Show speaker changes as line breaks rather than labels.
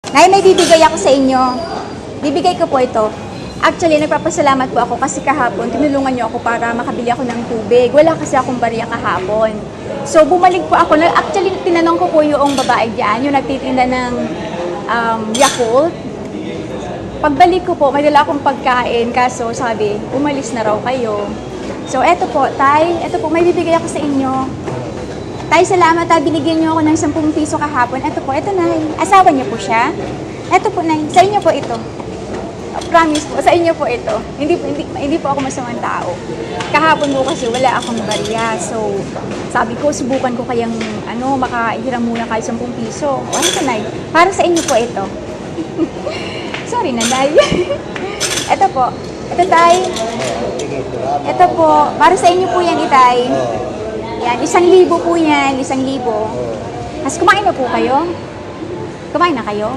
Nay, may bibigay ako sa inyo. Bibigay ko po ito. Actually, nagpapasalamat po ako kasi kahapon, tinulungan niyo ako para makabili ako ng tubig. Wala kasi akong barya kahapon. So, bumalik po ako. Actually, tinanong ko po yung babae diyan, yung nagtitinda ng Yakult. Pagbalik ko po, may dala akong pagkain, kaso sabi, umalis na raw kayo. So, eto po, Tay, eto po, may bibigay ako sa inyo. Tay, salamat, Tay, binigyan niyo ako ng 10 piso kahapon. Eto po, eto, Nay. Asawa niyo po siya? Eto po, Nay, sa inyo po ito. Promise po, sa inyo po ito. Hindi po ako masamang tao. Kahapon po kasi wala akong barya. So, sabi ko, subukan ko kayang makahiram muna kayo 10 piso. O, ito, Nay. Para sa inyo po ito. Sorry, Nanay. Ito po. Ito, Tay. Ito po. Para sa inyo po yan, Itay. Yan. 1,000 po yan. 1,000. Mas kumain na po kayo? Kumain na kayo?